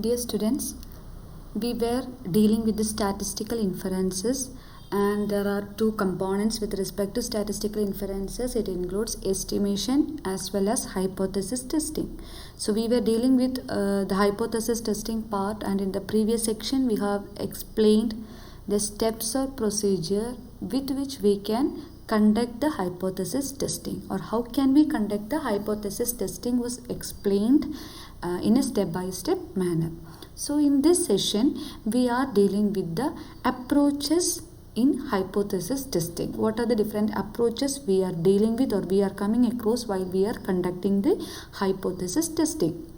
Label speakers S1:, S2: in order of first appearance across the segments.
S1: Dear students, we were dealing with the statistical inferences, and there are two components with respect to statistical inferences. It includes estimation as well as hypothesis testing. So we were dealing with the hypothesis testing part, and in the previous section we have explained the steps or procedure with which we can conduct the hypothesis testing, or how can we conduct the hypothesis testing was explained in a step-by-step manner. So in this session we are dealing with the approaches in hypothesis testing. What are the different approaches we are dealing with or we are coming across while we are conducting the hypothesis testing?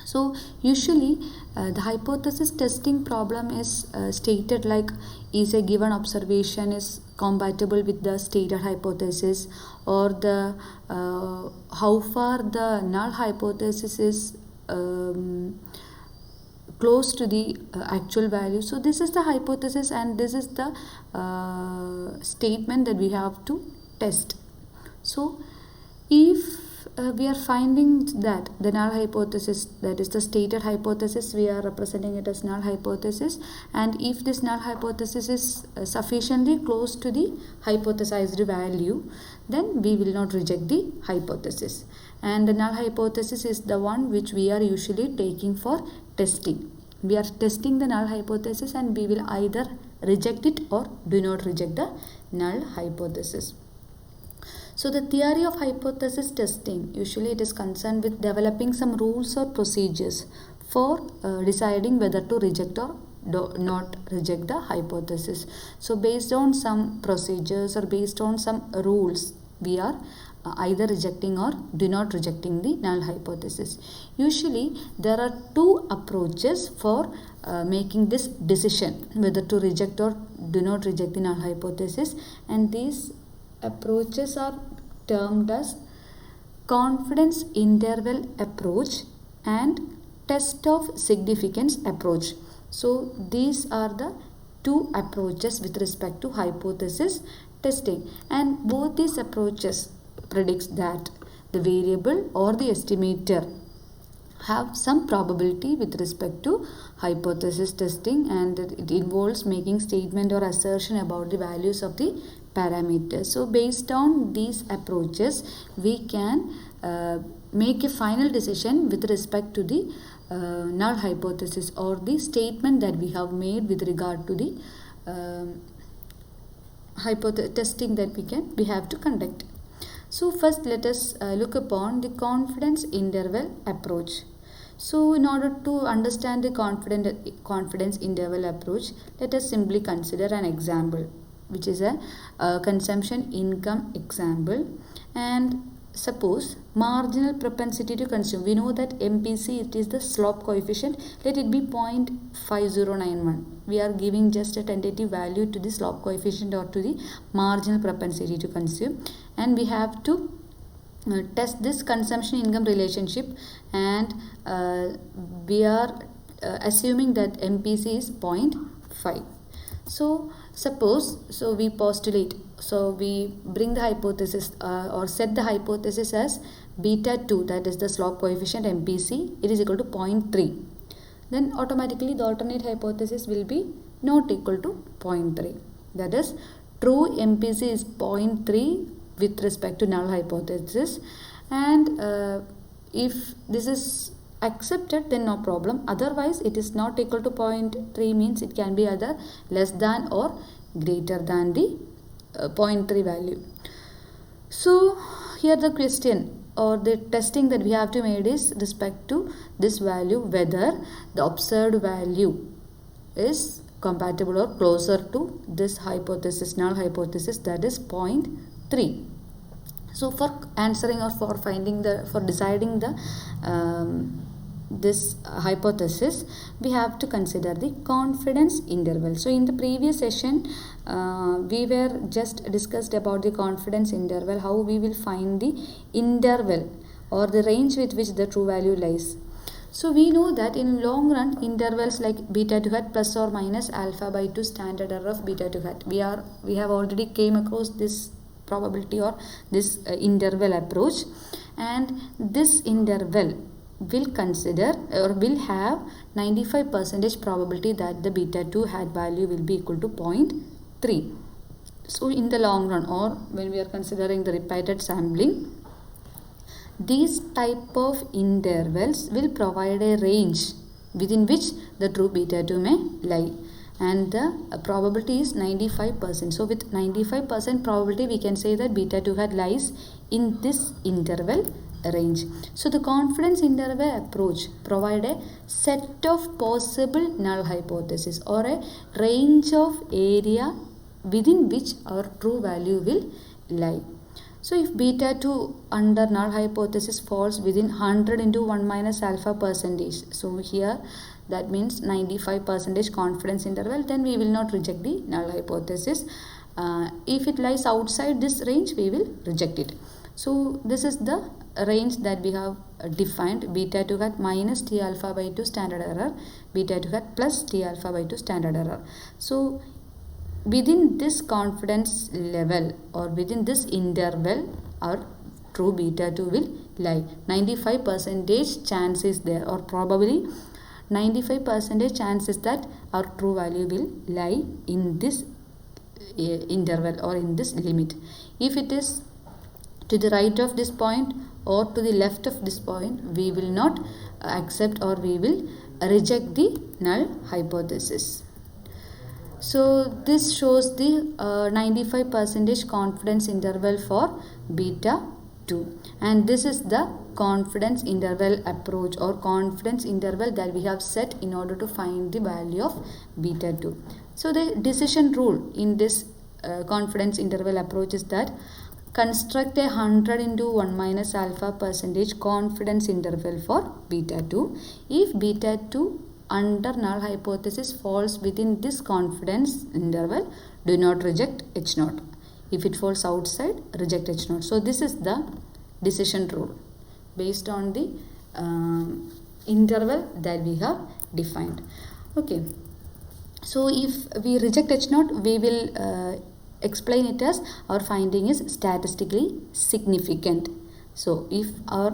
S1: So usually the hypothesis testing problem is stated like, is a given observation is compatible with the stated hypothesis, or the how far the null hypothesis is close to the actual value. So this is the hypothesis, and this is the statement that we have to test. So if we are finding that the null hypothesis, that is the stated hypothesis, we are representing it as null hypothesis, and if this null hypothesis is sufficiently close to the hypothesized value, then we will not reject the hypothesis. And the null hypothesis is the one which we are usually taking for testing. We are testing the null hypothesis, and we will either reject it or do not reject the null hypothesis. So the theory of hypothesis testing, usually it is concerned with developing some rules or procedures for deciding whether to reject or not reject the hypothesis. So based on some procedures or based on some rules, we are either rejecting or do not rejecting the null hypothesis. Usually there are two approaches for making this decision whether to reject or do not reject the null hypothesis, and these approaches are termed as confidence interval approach and test of significance approach. So these are the two approaches with respect to hypothesis testing, and both these approaches predicts that the variable or the estimator have some probability with respect to hypothesis testing, and it involves making statement or assertion about the values of the parameters. So based on these approaches, we can make a final decision with respect to the null hypothesis or the statement that we have made with regard to the testing that we have to conduct. So first let us look upon the confidence interval approach. So in order to understand the confidence interval approach, let us simply consider an example, which is a consumption income example. And suppose marginal propensity to consume, we know that MPC, it is the slope coefficient, let it be 0.5091. We are giving just a tentative value to the slope coefficient or to the marginal propensity to consume, and we have to test this consumption income relationship, and we are assuming that MPC is 0.5. So suppose, so we postulate, so we bring the hypothesis or set the hypothesis as beta 2, that is the slope coefficient MPC, it is equal to 0.3. Then automatically the alternate hypothesis will be not equal to 0.3. That is, true MPC is 0.3 with respect to null hypothesis, and if this is accepted, then no problem. Otherwise it is not equal to 0.3 means it can be either less than or greater than the 0.3 value. So here the question or the testing that we have to make is respect to this value, whether the observed value is compatible or closer to this hypothesis, null hypothesis, that is 0.3. So for answering or for deciding the this hypothesis, we have to consider the confidence interval. So in the previous session we were just discussed about the confidence interval, how we will find the interval or the range with which the true value lies. So we know that in long run, intervals like beta 2 hat plus or minus alpha by 2 standard error of beta 2 hat, we have already came across this probability or this interval approach, and this interval will consider or will have 95% probability that the beta 2 hat value will be equal to 0.3. So in the long run, or when we are considering the repeated sampling, these type of intervals will provide a range within which the true beta 2 may lie, and the probability is 95%. So with 95% probability we can say that beta 2 hat lies in this interval range. So the confidence interval approach provide a set of possible null hypothesis or a range of area within which our true value will lie. So if beta 2 under null hypothesis falls within 100 into 1 minus alpha percentage, so here that means 95% confidence interval, then we will not reject the null hypothesis. If it lies outside this range, we will reject it. So this is the range that we have defined: beta 2 hat minus T alpha by 2 standard error, beta 2 hat plus T alpha by 2 standard error. So within this confidence level or within this interval, our true beta 2 will lie. 95% chance is there, or probably 95% chance is that our true value will lie in this interval or in this limit. If it is to the right of this point or to the left of this point, we will not accept or we will reject the null hypothesis. So this shows the 95% confidence interval for beta 2, and this is the confidence interval approach or confidence interval that we have set in order to find the value of beta 2. So the decision rule in this confidence interval approach is that construct a 100 into 1 minus alpha percentage confidence interval for beta 2. If beta 2 under null hypothesis falls within this confidence interval, do not reject H0. If it falls outside, reject H0. So this is the decision rule based on the interval that we have defined. Okay. So if we reject H0, we will explain it as our finding is statistically significant. So if our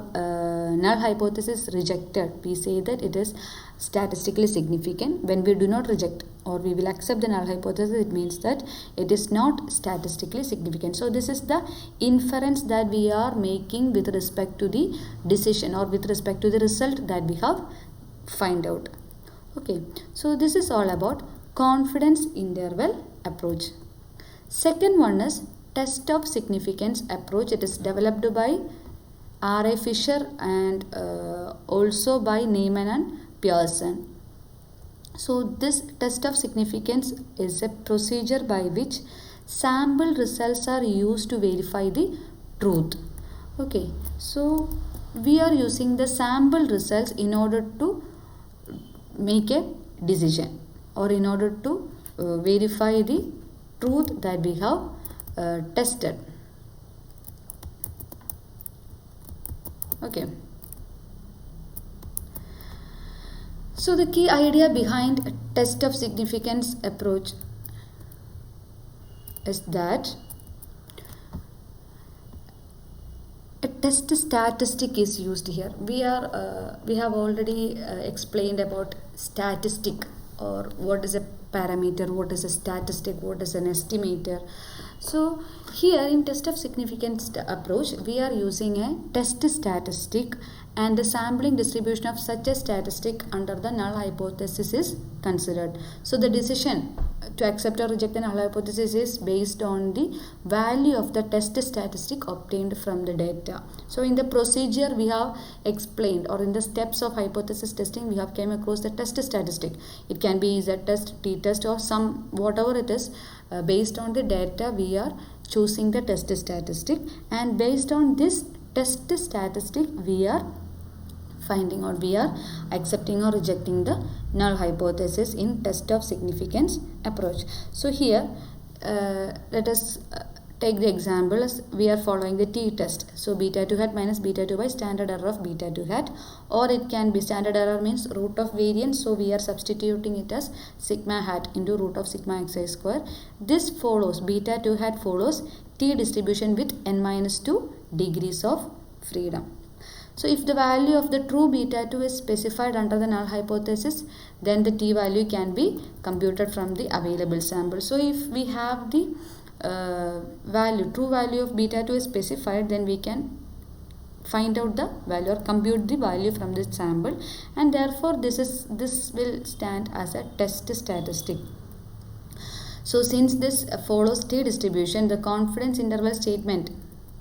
S1: null hypothesis rejected, we say that it is statistically significant. When we do not reject or we will accept the null hypothesis, it means that it is not statistically significant. So this is the inference that we are making with respect to the decision or with respect to the result that we have find out. Okay, so this is all about confidence interval approach. Second one is test of significance approach. It is developed by R.A. Fisher and also by Neyman and Pearson. So this test of significance is a procedure by which sample results are used to verify the truth. Okay, so we are using the sample results in order to make a decision or in order to verify the truth that we have tested. Okay. So the key idea behind a test of significance approach is that a test statistic is used here. We have already explained about statistic, or what is a parameter, what is a statistic, what is an estimator. So here in test of significance approach, we are using a test statistic, and the sampling distribution of such a statistic under the null hypothesis is considered. So the decision to accept or reject the null hypothesis is based on the value of the test statistic obtained from the data. So in the procedure we have explained, or in the steps of hypothesis testing, we have came across the test statistic. It can be Z test, T test, or some whatever it is. Based on the data we are choosing the test statistic, and based on this test statistic we are finding or we are accepting or rejecting the null hypothesis in test of significance approach. So here let us take the example as we are following the T test. So beta 2 hat minus beta 2 by standard error of beta 2 hat, or it can be standard error means root of variance, so we are substituting it as sigma hat into root of sigma xi square. This follows, beta 2 hat follows T distribution with n minus 2 degrees of freedom. So if the value of the true beta 2 is specified under the null hypothesis, then the t value can be computed from the available sample. So if we have the true value of beta 2 is specified, then we can find out the value or compute the value from this sample, and therefore this will stand as a test statistic. So since this follows t distribution, the confidence interval statement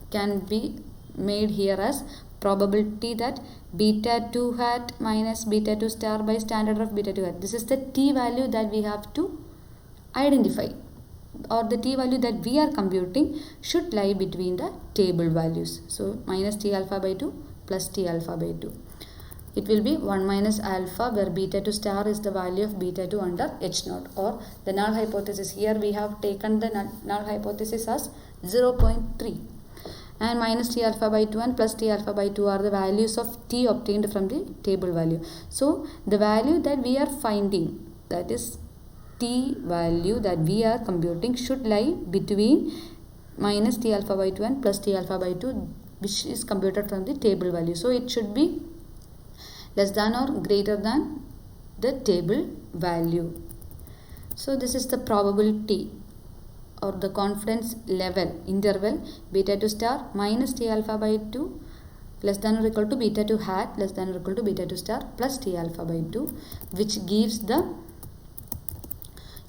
S1: can be made here as probability that beta 2 hat minus beta 2 star by standard of beta 2 hat. This is the t value that we have to identify, or the t value that we are computing should lie between the table values. So minus t alpha by 2 plus t alpha by 2. It will be 1 minus alpha, where beta 2 star is the value of beta 2 under H naught, or the null hypothesis. Here we have taken the null hypothesis as 0.3. And minus t alpha by 2 and plus t alpha by 2 are the values of t obtained from the table value. So the value that we are finding, that is t value that we are computing, should lie between minus t alpha by 2 and plus t alpha by 2, which is computed from the table value. So it should be less than or greater than the table value. So this is the probability or the confidence level interval beta 2 star minus t alpha by 2 less than or equal to beta 2 hat less than or equal to beta 2 star plus t alpha by 2, which gives the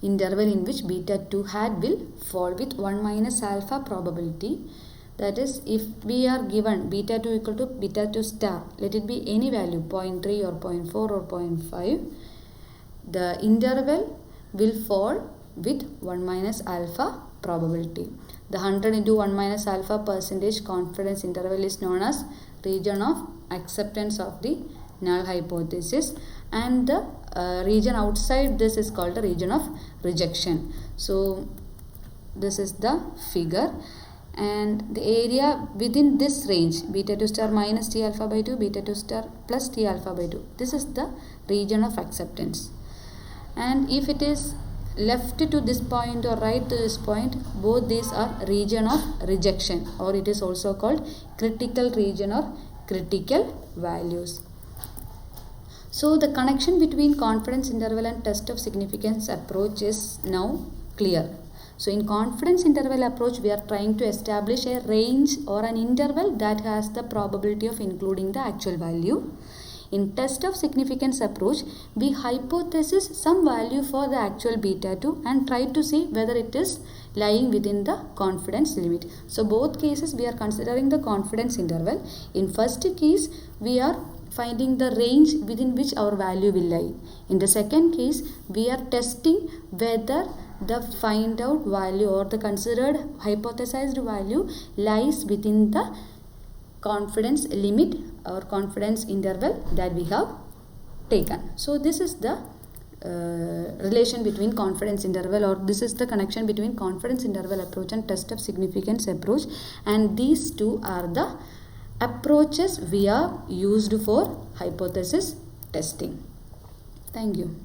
S1: interval in which beta 2 hat will fall with 1 minus alpha probability. That is, if we are given beta 2 equal to beta 2 star, let it be any value, 0.3 or 0.4 or 0.5, the interval will fall with 1 minus alpha probability. The 100 into 1 minus alpha percentage confidence interval is known as region of acceptance of the null hypothesis, and the region outside this is called the region of rejection. So this is the figure, and the area within this range, beta 2 star minus t alpha by 2, beta 2 star plus t alpha by 2, this is the region of acceptance. And if it is left to this point or right to this point, both these are region of rejection, or it is also called critical region or critical values. So the connection between confidence interval and test of significance approach is now clear. So in confidence interval approach, we are trying to establish a range or an interval that has the probability of including the actual value. In test of significance approach, we hypothesize some value for the actual beta 2 and try to see whether it is lying within the confidence limit. So both cases we are considering the confidence interval. In first case, we are finding the range within which our value will lie. In the second case, we are testing whether the find out value or the considered hypothesized value lies within the confidence limit or confidence interval that we have taken. So this is the relation between confidence interval, or this is the connection between confidence interval approach and test of significance approach, and these two are the approaches we are used for hypothesis testing. Thank you.